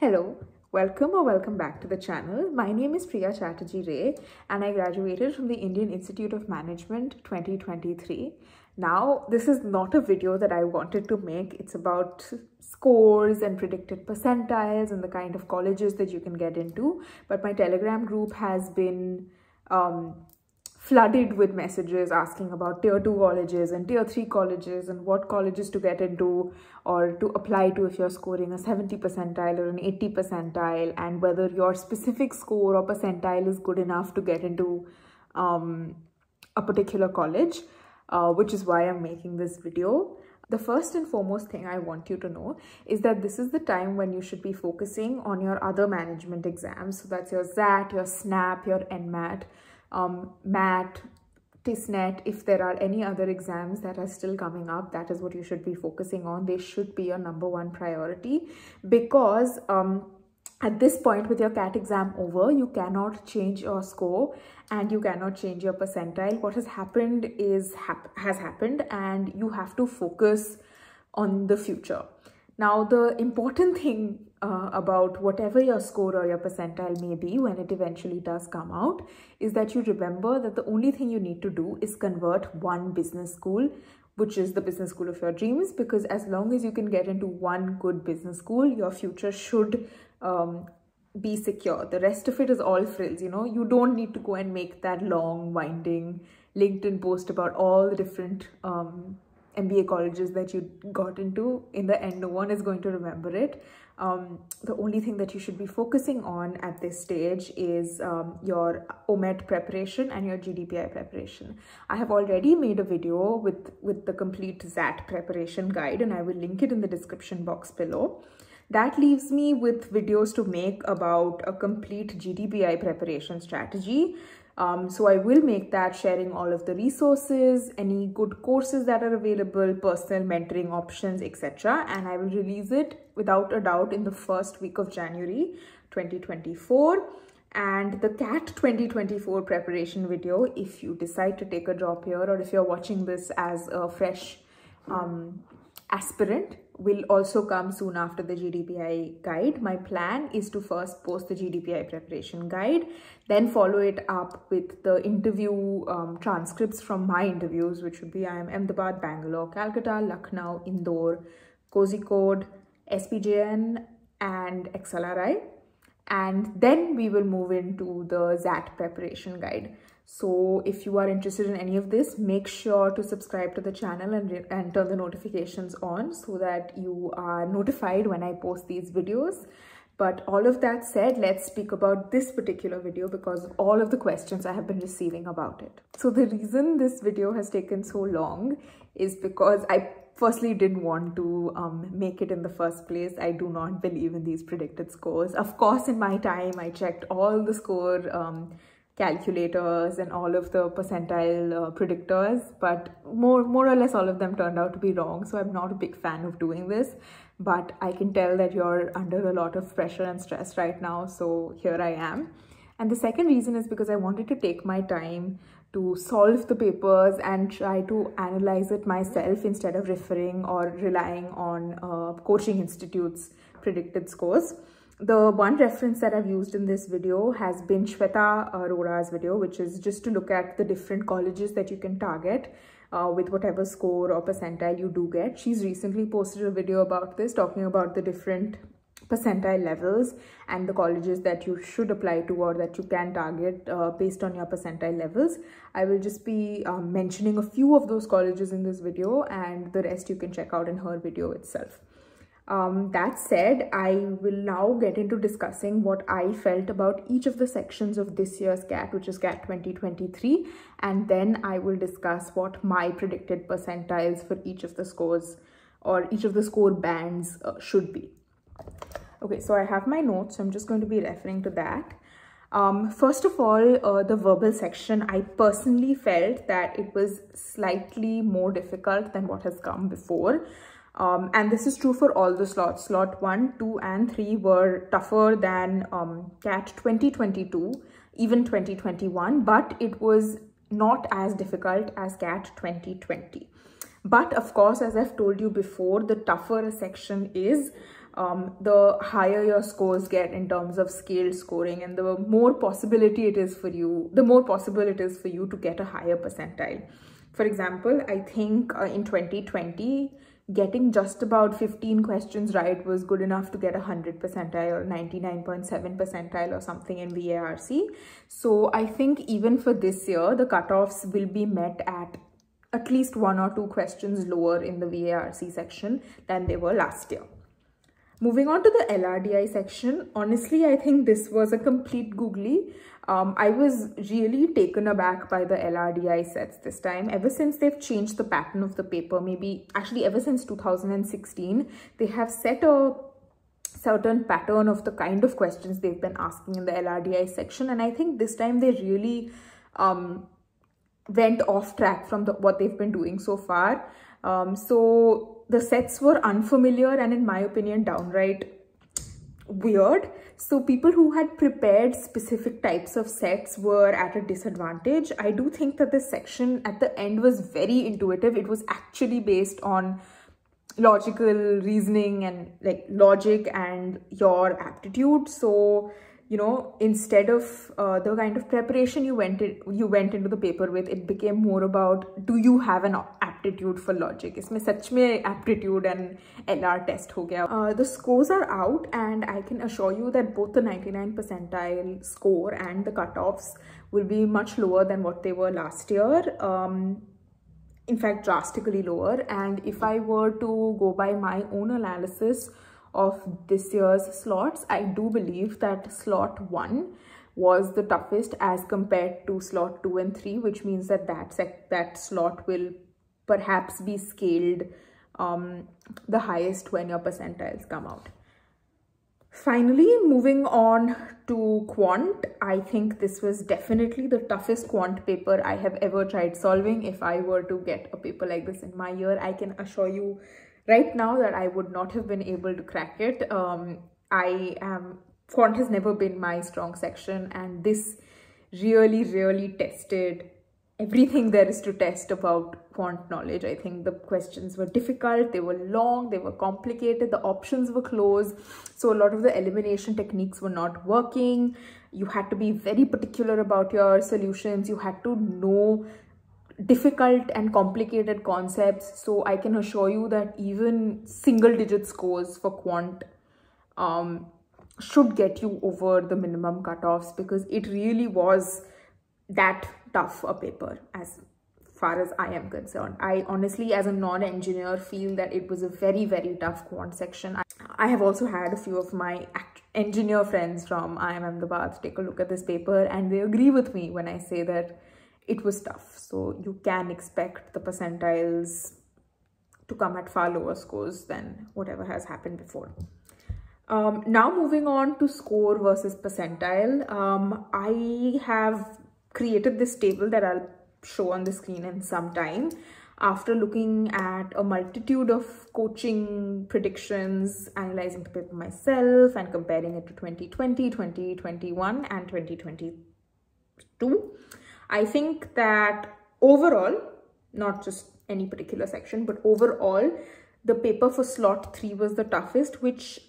Hello, welcome back to the channel. My name is Priya Chatterjee Ray and I graduated from the Indian Institute of Management 2023. Now, this is not a video that I wanted to make. It's about scores and predicted percentiles and the kind of colleges that you can get into. But my Telegram group has been flooded with messages asking about tier 2 colleges and tier 3 colleges and what colleges to get into or to apply to if you're scoring a 70 percentile or an 80 percentile, and whether your specific score or percentile is good enough to get into a particular college, which is why I'm making this video. The first and foremost thing I want you to know is that this is the time when you should be focusing on your other management exams. So that's your ZAT, your SNAP, your NMAT, MAT, TISNET. If there are any other exams that are still coming up, that is what you should be focusing on. They should be your number one priority, because at this point with your CAT exam over, you cannot change your score and you cannot change your percentile. What has happened has happened, and you have to focus on the future. Now, the important thing about whatever your score or your percentile may be when it eventually does come out is that you remember that the only thing you need to do is convert one business school, which is the business school of your dreams, because as long as you can get into one good business school, your future should be secure. The rest of it is all frills, you know. You don't need to go and make that long winding LinkedIn post about all the different MBA colleges that you got into. In the end, no one is going to remember it. The only thing that you should be focusing on at this stage is your OMET preparation and your GDPI preparation. I have already made a video with the complete ZAT preparation guide, and I will link it in the description box below. That leaves me with videos to make about a complete GDPI preparation strategy. So I will make that, sharing all of the resources, any good courses that are available, personal mentoring options, etc. And I will release it without a doubt in the first week of January 2024. And the CAT 2024 preparation video, if you decide to take a job here, or if you're watching this as a fresh aspirant, will also come soon after the GDPI guide. My plan is to first post the GDPI preparation guide, then follow it up with the interview transcripts from my interviews, which would be IIM Ahmedabad, Bangalore, Calcutta, Lucknow, Indore, Kozhikode, SPJN and XLRI. And then we will move into the ZAT preparation guide. So if you are interested in any of this, make sure to subscribe to the channel and turn the notifications on so that you are notified when I post these videos. But all of that said, let's speak about this particular video because of all of the questions I have been receiving about it. So the reason this video has taken so long is because I firstly didn't want to make it in the first place. I do not believe in these predicted scores. Of course, in my time, I checked all the score calculators and all of the percentile predictors, but more or less all of them turned out to be wrong. So I'm not a big fan of doing this, but I can tell that you're under a lot of pressure and stress right now. So here I am. And the second reason is because I wanted to take my time to solve the papers and try to analyze it myself instead of referring or relying on coaching institutes' predicted scores. The one reference that I've used in this video has been Shweta Arora's video, which is just to look at the different colleges that you can target with whatever score or percentile you do get. She's recently posted a video about this, talking about the different percentile levels and the colleges that you should apply to or that you can target based on your percentile levels. I will just be mentioning a few of those colleges in this video, and the rest you can check out in her video itself. That said, I will now get into discussing what I felt about each of the sections of this year's CAT, which is CAT 2023, and then I will discuss what my predicted percentiles for each of the scores or each of the score bands should be. Okay, so I have my notes, so I'm just going to be referring to that. First of all, the verbal section, I personally felt that it was slightly more difficult than what has come before. And this is true for all the slots. Slot 1, 2 and 3 were tougher than CAT 2022, even 2021, but it was not as difficult as CAT 2020. But of course, as I've told you before, the tougher a section is, the higher your scores get in terms of scaled scoring, and the more possibility it is for you, the more possible it is for you to get a higher percentile. For example, I think in 2020, getting just about 15 questions right was good enough to get 100 percentile or 99.7 percentile or something in VARC. So I think even for this year, the cutoffs will be met at least 1 or 2 questions lower in the VARC section than they were last year. Moving on to the LRDI section, honestly, I think this was a complete googly. I was really taken aback by the LRDI sets this time. Ever since they've changed the pattern of the paper, maybe actually ever since 2016, they have set a certain pattern of the kind of questions they've been asking in the LRDI section. And I think this time they really went off track from what they've been doing so far. So the sets were unfamiliar and, in my opinion, downright weird. So people who had prepared specific types of sets were at a disadvantage. I do think that this section at the end was very intuitive. It was actually based on logical reasoning and like logic and your aptitude. So, you know, instead of the kind of preparation you went into the paper with, it became more about, do you have an aptitude for logic? Isme sach mein aptitude and LR test ho gaya. The scores are out, and I can assure you that both the 99 percentile score and the cutoffs will be much lower than what they were last year. In fact, drastically lower. And if I were to go by my own analysis of this year's slots, I do believe that slot 1 was the toughest as compared to slot 2 and 3, which means that that slot will perhaps be scaled the highest when your percentiles come out. Finally, moving on to quant, I think this was definitely the toughest quant paper I have ever tried solving. If I were to get a paper like this in my year, I can assure you right now that I would not have been able to crack it. Quant has never been my strong section, and this really tested everything there is to test about quant knowledge. I think the questions were difficult, they were long, they were complicated, the options were closed. So a lot of the elimination techniques were not working. You had to be very particular about your solutions. You had to know difficult and complicated concepts. So I can assure you that even single-digit scores for quant should get you over the minimum cutoffs, because it really was that tough a paper as far as I am concerned. I honestly, as a non-engineer, feel that it was a very tough quant section. I have also had a few of my engineer friends from IIM Ahmedabad take a look at this paper, and they agree with me when I say that it was tough. So you can expect the percentiles to come at far lower scores than whatever has happened before. Now moving on to score versus percentile. I have created this table that I'll show on the screen in some time, after looking at a multitude of coaching predictions, analyzing the paper myself and comparing it to 2020, 2021 and 2022. I think that overall, not just any particular section, but overall, the paper for slot 3 was the toughest, which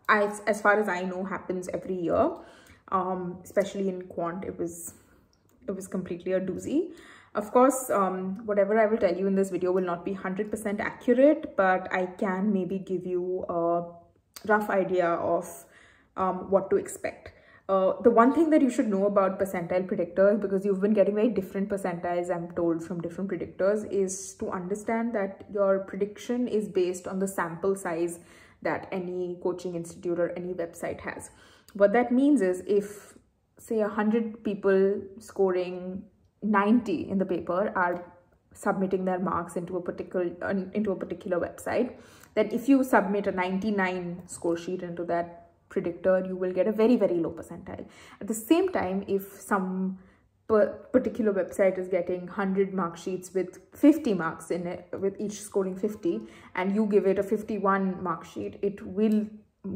as far as I know happens every year. Especially in quant, it was completely a doozy. Of course, whatever I will tell you in this video will not be 100% accurate, but I can maybe give you a rough idea of what to expect. The one thing that you should know about percentile predictors, because you've been getting very different percentiles, I'm told, from different predictors, is to understand that your prediction is based on the sample size that any coaching institute or any website has. What that means is, if say 100 people scoring 90 in the paper are submitting their marks into a particular website, then if you submit a 99 score sheet into that predictor, you will get a very low percentile. At the same time, if some particular website is getting 100 mark sheets with 50 marks in it, with each scoring 50, and you give it a 51 mark sheet, it will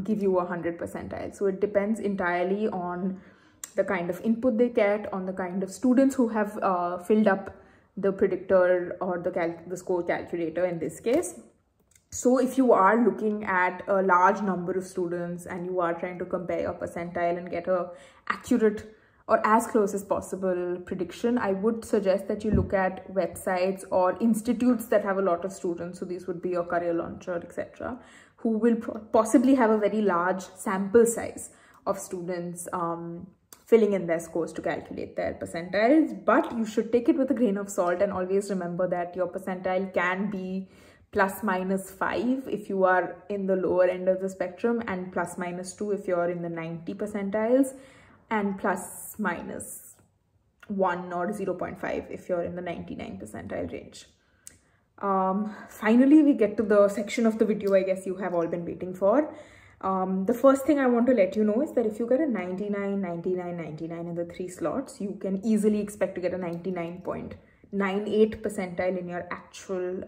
give you 100 percentile. So it depends entirely on the kind of input they get, on the kind of students who have filled up the predictor or the score calculator in this case. So if you are looking at a large number of students and you are trying to compare your percentile and get a accurate or as close as possible prediction, I would suggest that you look at websites or institutes that have a lot of students. So these would be your Career Launcher, etc., who will possibly have a very large sample size of students filling in their scores to calculate their percentiles. But you should take it with a grain of salt and always remember that your percentile can be plus minus 5 if you are in the lower end of the spectrum, and plus minus 2 if you are in the 90 percentiles, and plus minus 1 or 0.5 if you're in the 99 percentile range. Finally, we get to the section of the video I guess you have all been waiting for. The first thing I want to let you know is that if you get a 99, 99, 99 in the 3 slots, you can easily expect to get a 99.98 percentile in your actual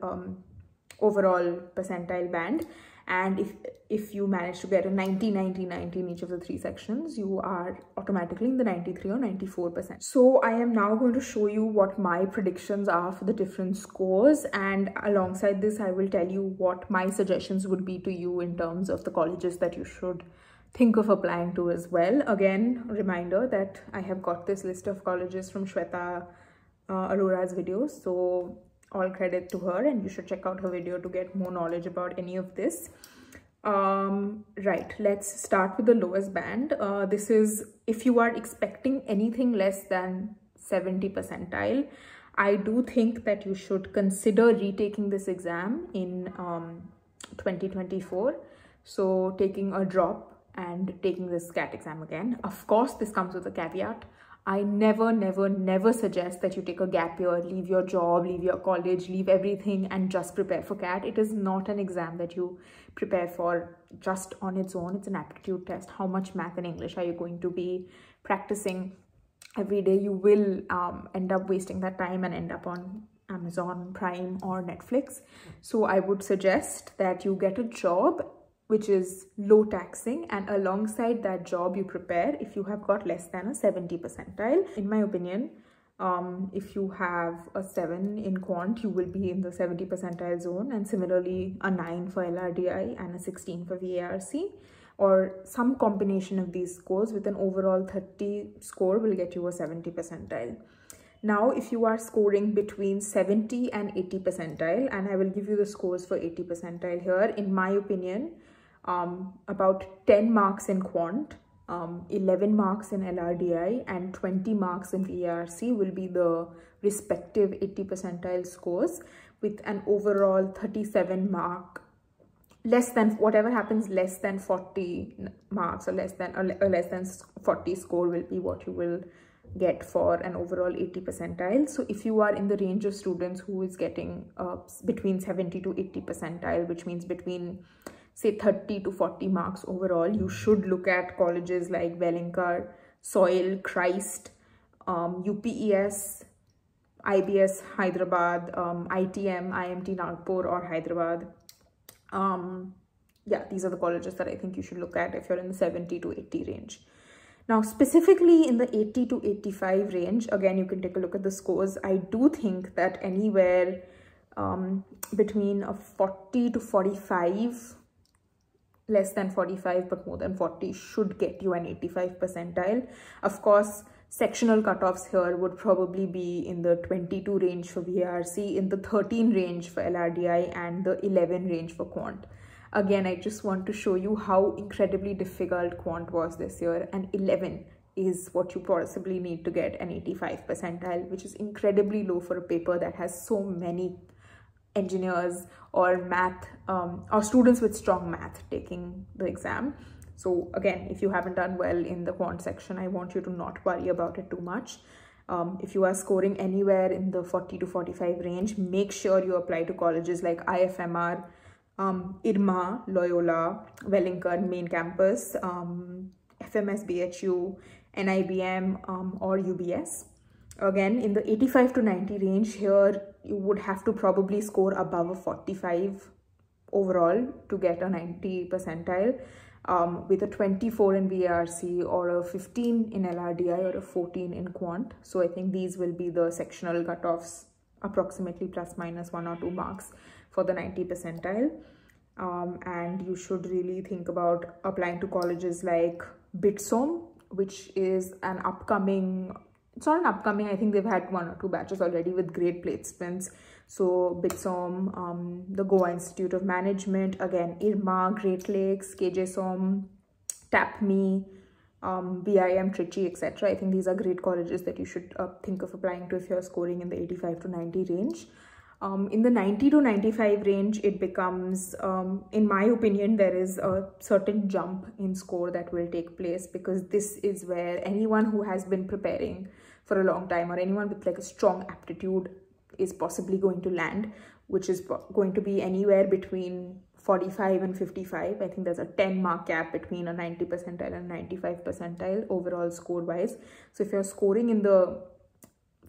overall percentile band. And if you manage to get a 90, 90, 90 in each of the 3 sections, you are automatically in the 93 or 94%. So I am now going to show you what my predictions are for the different scores, and alongside this I will tell you what my suggestions would be to you in terms of the colleges that you should think of applying to as well. Again, reminder that I have got this list of colleges from Shweta Arora's videos, so all credit to her, and you should check out her video to get more knowledge about any of this. Right, let's start with the lowest band. This is if you are expecting anything less than 70 percentile. I do think that you should consider retaking this exam in 2024. So taking a drop and taking this CAT exam again. Of course, this comes with a caveat. I never suggest that you take a gap year, leave your job, leave your college, leave everything and just prepare for CAT. It is not an exam that you prepare for just on its own. It's an aptitude test. How much math and English are you going to be practicing every day? You will end up wasting that time and end up on Amazon Prime or Netflix. So I would suggest that you get a job which is low taxing, and alongside that job you prepare if you have got less than a 70 percentile. In my opinion, if you have a 7 in quant, you will be in the 70 percentile zone, and similarly a 9 for LRDI and a 16 for VARC, or some combination of these scores with an overall 30 score will get you a 70 percentile. Now, if you are scoring between 70 and 80 percentile, and I will give you the scores for 80 percentile here, in my opinion, about 10 marks in quant, 11 marks in LRDI and 20 marks in VARC will be the respective 80 percentile scores, with an overall 37 mark, less than whatever happens less than 40 marks or less than 40 score will be what you will get for an overall 80 percentile. So if you are in the range of students who is getting between 70 to 80 percentile, which means between say 30 to 40 marks overall, you should look at colleges like Wellinkar, Soil, Christ, UPES, IBS Hyderabad, ITM, IMT Nagpur or Hyderabad. Yeah, these are the colleges that I think you should look at if you're in the 70 to 80 range. Now, specifically in the 80 to 85 range, again, you can take a look at the scores. I do think that anywhere between a 40 to 45, less than 45 but more than 40 should get you an 85 percentile. Of course, sectional cutoffs here would probably be in the 22 range for VARC, in the 13 range for LRDI and the 11 range for quant. Again, I just want to show you how incredibly difficult quant was this year, and 11 is what you possibly need to get an 85 percentile, which is incredibly low for a paper that has so many engineers or math or students with strong math taking the exam. So again, if you haven't done well in the quant section, I want you to not worry about it too much. If you are scoring anywhere in the 40 to 45 range, make sure you apply to colleges like IFMR, IRMA, Loyola, Wellinkar main campus, FMS BHU, NIBM or UBS. Again, in the 85 to 90 range here, you would have to probably score above a 45 overall to get a 90 percentile, with a 24 in VARC or a 15 in LRDI or a 14 in quant. So I think these will be the sectional cutoffs, approximately plus minus 1 or 2 marks for the 90 percentile. and you should really think about applying to colleges like BITSOM, which is an upcoming, it's not an upcoming, I think they've had 1 or 2 batches already with great placements. So BITSOM, the Goa Institute of Management, again IRMA, Great Lakes, KJSOM, TAPME, IIM, Trichy, etc. I think these are great colleges that you should think of applying to if you're scoring in the 85 to 90 range. In the 90 to 95 range, it becomes, in my opinion, there is a certain jump in score that will take place, because this is where anyone who has been preparing for a long time or anyone with like a strong aptitude is possibly going to land, which is going to be anywhere between 45 and 55. I think there's a 10-mark gap between a 90 percentile and 95 percentile overall score wise. So if you're scoring in the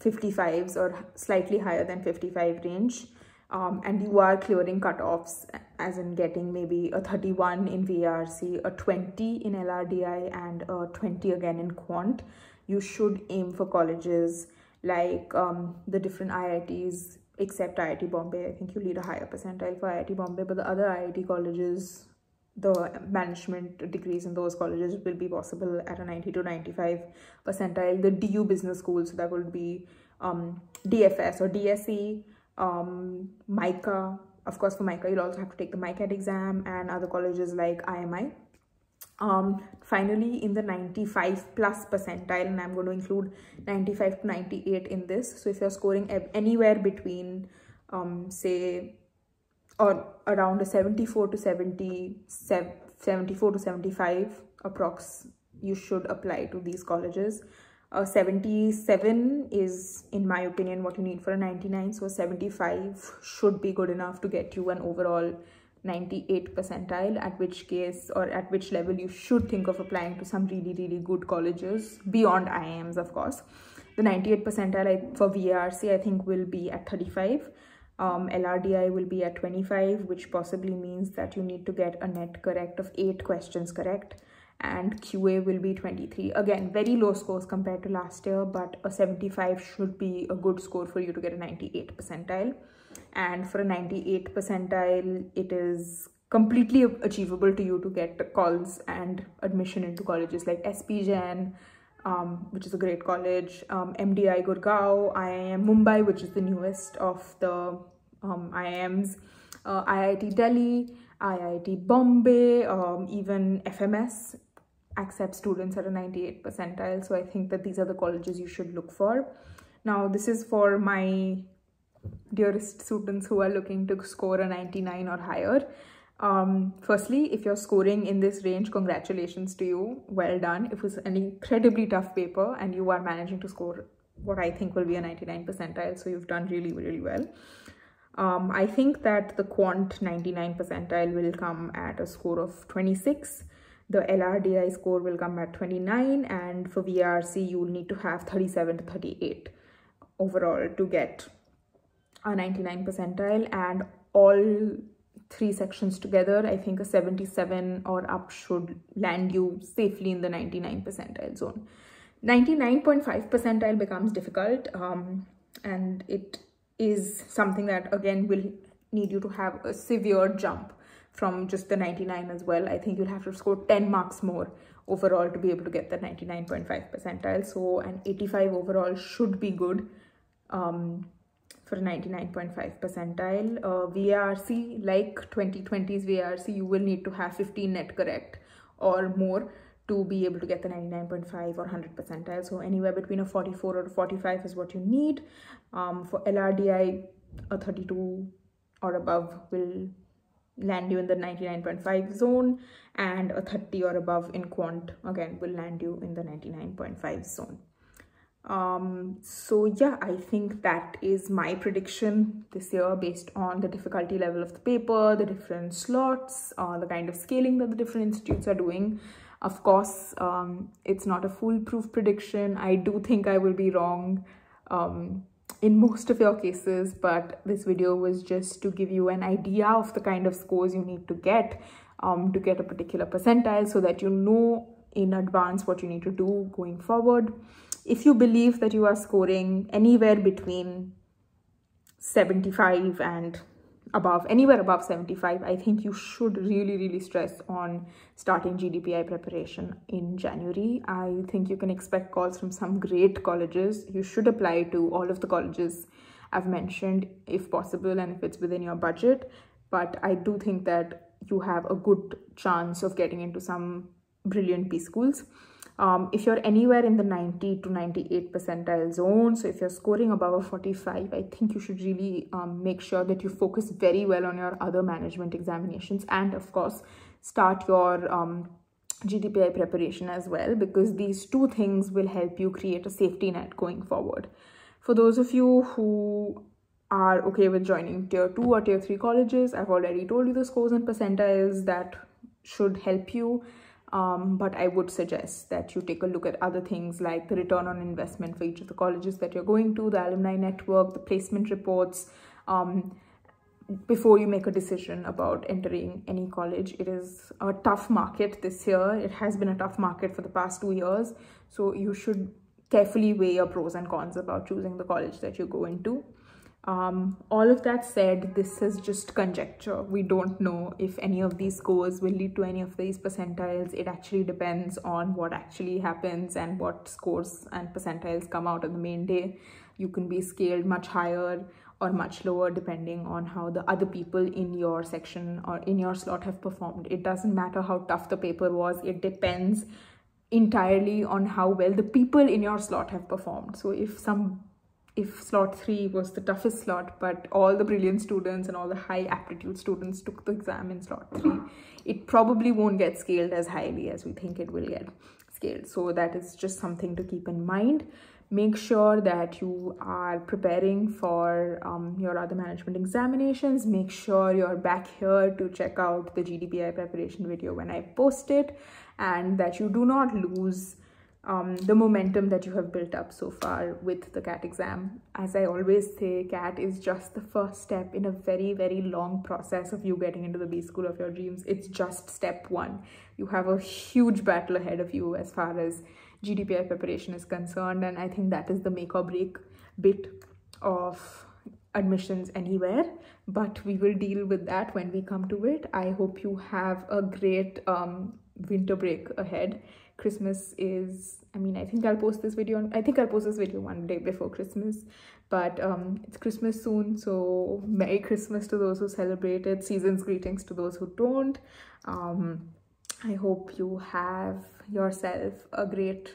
55s or slightly higher than 55 range, and you are clearing cutoffs, as in getting maybe a 31 in VARC, a 20 in LRDI, and a 20 again in quant, you should aim for colleges like the different IITs, except IIT Bombay. I think you need a higher percentile for IIT Bombay, but the other IIT colleges, the management degrees in those colleges will be possible at a 90 to 95 percentile. The DU business schools, so that would be DFS or DSE, MICA. Of course, for MICA, you'll also have to take the MICAT exam, and other colleges like IMI. Finally, in the 95 plus percentile, and I'm going to include 95 to 98 in this. So if you're scoring anywhere between, say, or around a 74 to 74 to 75 approx, you should apply to these colleges. 77 is, in my opinion, what you need for a 99. So 75 should be good enough to get you an overall 98 percentile, at which case, or at which level, you should think of applying to some really, really good colleges beyond IIMs, of course. The 98 percentile for VARC, I think, will be at 35. LRDI will be at 25, which possibly means that you need to get a net correct of 8 questions correct, and QA will be 23. Again, very low scores compared to last year, but a 75 should be a good score for you to get a 98 percentile. And for a 98 percentile, it is completely achievable to you to get calls and admission into colleges like SPGen, which is a great college, MDI Gurgaon, IIM Mumbai, which is the newest of the IIMs, IIT Delhi, IIT Bombay, even FMS accepts students at a 98 percentile. So I think that these are the colleges you should look for. Now, this is for my dearest students who are looking to score a 99 or higher. Firstly, if you're scoring in this range, congratulations to you. Well done. It was an incredibly tough paper, and you are managing to score what I think will be a 99 percentile. So you've done really, really well. I think that the quant 99 percentile will come at a score of 26. The LRDI score will come at 29. And for VRC, you'll need to have 37 to 38 overall to get a 99 percentile. And all 3 sections together, I think a 77 or up should land you safely in the 99 percentile zone. 99.5 percentile becomes difficult, and it is something that again will need you to have a severe jump from just the 99 as well. I think you'll have to score 10 marks more overall to be able to get the 99.5 percentile. So an 85 overall should be good for a 99.5 percentile. VARC, like 2020's VARC, you will need to have 15 net correct or more to be able to get the 99.5 or 100 percentile. So anywhere between a 44 or a 45 is what you need. For LRDI, a 32 or above will land you in the 99.5 zone, and a 30 or above in quant again will land you in the 99.5 zone. So yeah, I think that is my prediction this year based on the difficulty level of the paper, the different slots, the kind of scaling that the different institutes are doing. Of course, it's not a foolproof prediction. I do think I will be wrong in most of your cases, but this video was just to give you an idea of the kind of scores you need to get a particular percentile, so that you know in advance what you need to do going forward. If you believe that you are scoring anywhere between 75 and anywhere above 75, I think you should really stress on starting GDPI preparation in January. I think you can expect calls from some great colleges. You should apply to all of the colleges I've mentioned if possible and if it's within your budget. But I do think that you have a good chance of getting into some brilliant B schools. If you're anywhere in the 90 to 98 percentile zone, so if you're scoring above a 45, I think you should really make sure that you focus very well on your other management examinations, and of course start your GDPI preparation as well, because these two things will help you create a safety net going forward. For those of you who are okay with joining tier 2 or tier 3 colleges, I've already told you the scores and percentiles that should help you. But I would suggest that you take a look at other things like the return on investment for each of the colleges that you're going to, the alumni network, the placement reports, before you make a decision about entering any college. It is a tough market this year. It has been a tough market for the past 2 years. So you should carefully weigh your pros and cons about choosing the college that you go into. All of that said, this is just conjecture. We don't know if any of these scores will lead to any of these percentiles. It actually depends on what actually happens and what scores and percentiles come out on the main day. You can be scaled much higher or much lower depending on how the other people in your section or in your slot have performed. It doesn't matter how tough the paper was. It depends entirely on how well the people in your slot have performed. So if slot 3 was the toughest slot, but all the brilliant students and all the high aptitude students took the exam in slot 3, it probably won't get scaled as highly as we think it will get scaled. So that is just something to keep in mind. Make sure that you are preparing for your other management examinations. Make sure you're back here to check out the GDPI preparation video when I post it, and that you do not lose the momentum that you have built up so far with the CAT exam. As I always say, CAT is just the first step in a very long process of you getting into the B school of your dreams. It's just step 1. You have a huge battle ahead of you as far as GDPI preparation is concerned, and I think that is the make or break bit of admissions anywhere, but we will deal with that when we come to it. I hope you have a great winter break ahead. Christmas is, I think I'll post this video one day before Christmas, but it's Christmas soon, so Merry Christmas to those who celebrate it, season's greetings to those who don't. I hope you have yourself a great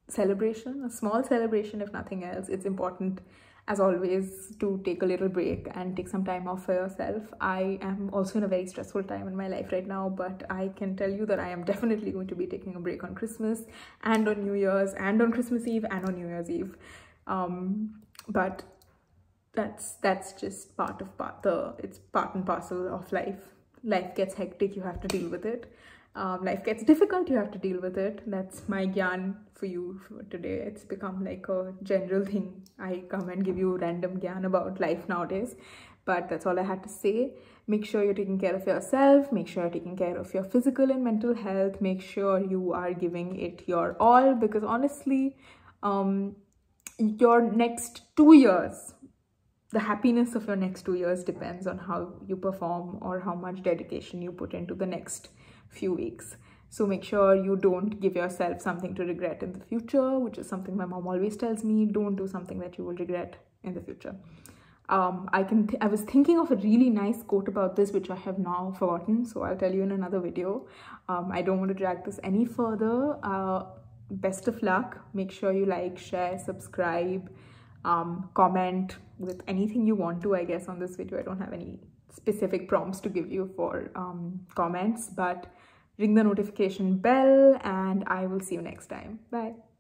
celebration, a small celebration if nothing else. It's important, as always, to take a little break and take some time off for yourself. I am also in a very stressful time in my life right now, but I can tell you that I am definitely going to be taking a break on Christmas and on New Year's and on Christmas Eve and on New Year's Eve. But that's just it's part and parcel of life. Life gets hectic, you have to deal with it. Life gets difficult, you have to deal with it. That's my gyan for you for today. It's become like a general thing. I come and give you random gyan about life nowadays, but that's all I had to say. Make sure you're taking care of yourself. Make sure you're taking care of your physical and mental health. Make sure you are giving it your all, because honestly, your next 2 years, the happiness of your next 2 years depends on how you perform or how much dedication you put into the next few weeks. So make sure you don't give yourself something to regret in the future, which is something my mom always tells me. Don't do something that you will regret in the future. I was thinking of a really nice quote about this, which I have now forgotten, so I'll tell you in another video. I don't want to drag this any further. Best of luck. Make sure you like, share, subscribe, comment with anything you want to, I guess, on this video. I don't have any specific prompts to give you for comments, but ring the notification bell and I will see you next time. Bye.